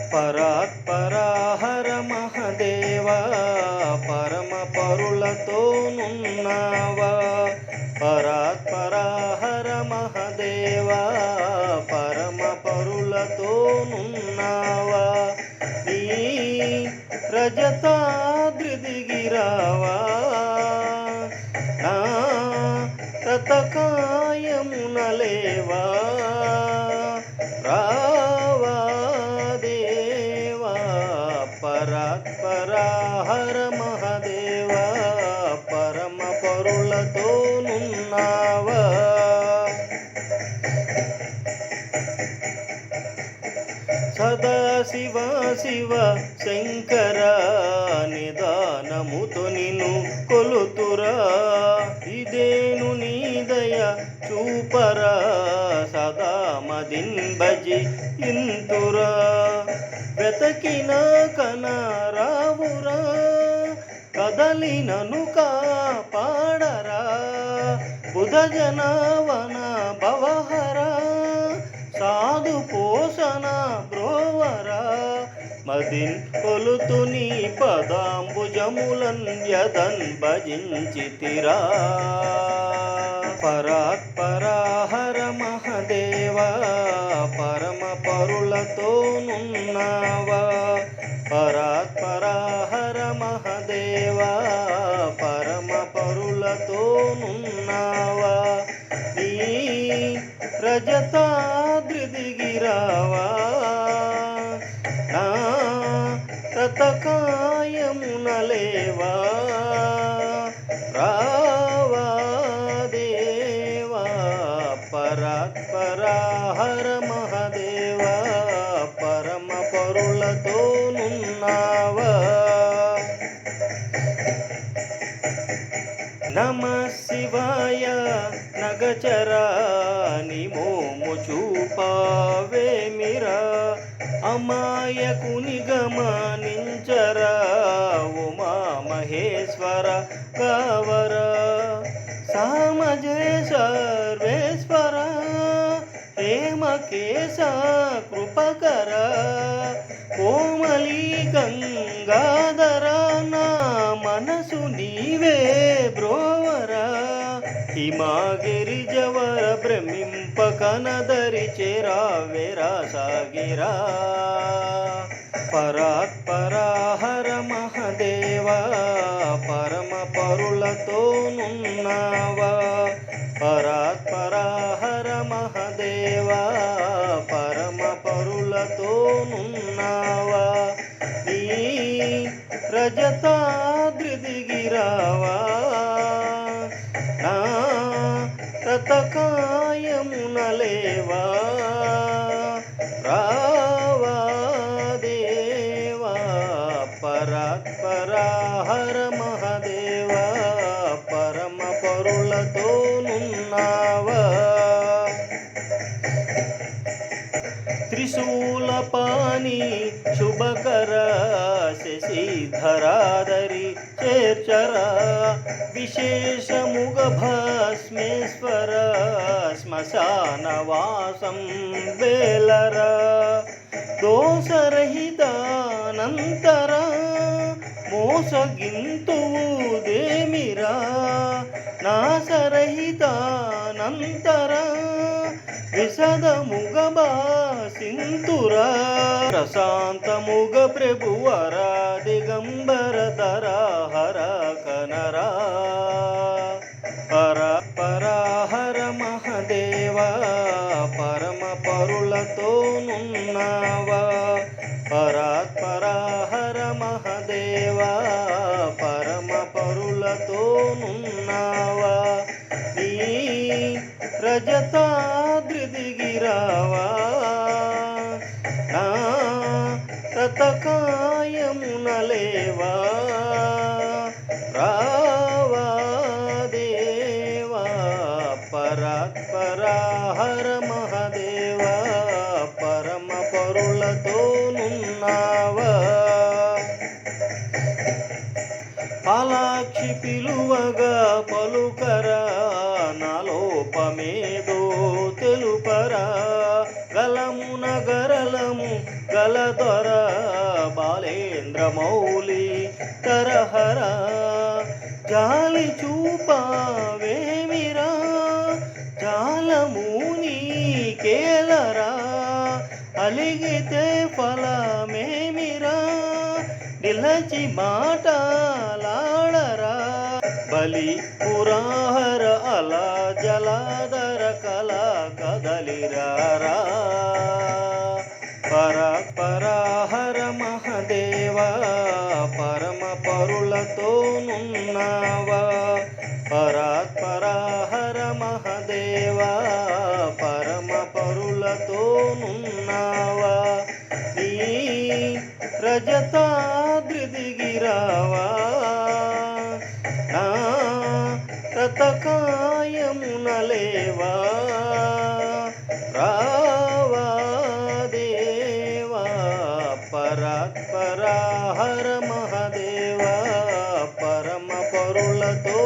పరాత్పరాహర మహదేవా పరమ పరులతోనున్నావా. పరాత్పరాహర మహదేవా పరమ పరులతోనున్నావా. నీ రజతాద్రి దిగిరావా నా రతకాయమునలేవా. రావా దేవా పరాత్పరాహర మహదేవా పరమ పరులతోనున్నావా. సదాశివ శివ శంకర నిదానముతో నిన్ను కొలుతురా. ఇదేను నీ దయ చూపరా సదా మదిన్ భజి ఇంతురా. వెతకిన కనరావురా కదలినను కాపాడరా. బుధ జనవన భవహరా సాధు పోషణ బ్రోవరా. మదిన్ కొలుతు నీ పదాంబుజములన్ యదన్ భజించితిరా. పరాత్పరాహర మహదేవా పరమ పరులతోనున్నావా. పరాత్పరాహర మహదేవా పరమ పరులతోనున్నావా. నీ రజతాద్రి దిగిరావా నా రతకాయమునలేవా. రావా దేవా పరాత్పరాహర మహదేవా పరమ పరులతోనున్నావా. నమ శివాయ నగచరా నిమోము చూపావేమిరా. అమాయకుని గమనించరా ఉమా మహేశ్వర కావరా. సామజయ సర్వేశ్వర హేమకేశ కృపకర. కోమలి గంగాధర నా మనసు నీవే బ్రోవరా. హిమాగిరి జవర భ్రమింపకనదరి చేరావేరా సాగిరా. పరాత్పరాహర మహదేవా పరమ పరులతోనున్నావా. పరాత్పరాహర మహదేవా పరమ పరులతోనున్నావా. నీ రజతాద్రి దిగిరావా నా రతకాయమునలేవా. రావా దేవా పరాత్పరాహర మహదేవా పరమ పరులతోనున్నావా. త్రిశూలపాణి శుభకర శశిధరాధరి చేర్చరా. విశేషముగ భస్మేశ్వర శ్మశానవాసం వేలరా. దోషరహితానంతర మోసగింతువు దేమిరా. నాశరహితానంతర విశదముగ బాసింతురా. ప్రశాంతముగ ప్రభువరా దిగంబర ధరాహర కనరా. పరాత్పరాహర మహదేవా పరమ పరులతోనున్నావా. పరాత్పరాహర మహదేవా పరమ పరులతోనున్నావా. నీ రజతాద్రి దిగిరావా నా రతకాయమునలేవా. రావా దేవా పరాత్పరాహర మహదేవా పరమ పరులతోనున్నావా. పాలాక్షి పిలువగా పలుకరా నాలోపమేదో తెలుపరా. గలము నగరలము కలదొర బాలేంద్ర మౌలి తరహర జాలి చూపావేమిరా జాలముని కేలరా అలిగితే ఫలమేమిరా నిలచి మాటలాడరా బలి పురాహర అలా జలాధర కళా కదలిరారా పరాహర మహదేవా పరమ పరులతో నున్నావా పరాహర మహదేవా పరమ పరులతో నున్నావా నీ రజతాద్రి దిగిరావా నా రతకాయమునలేవా రావా దేవా పరాహర మహదేవా పరమ పరులతో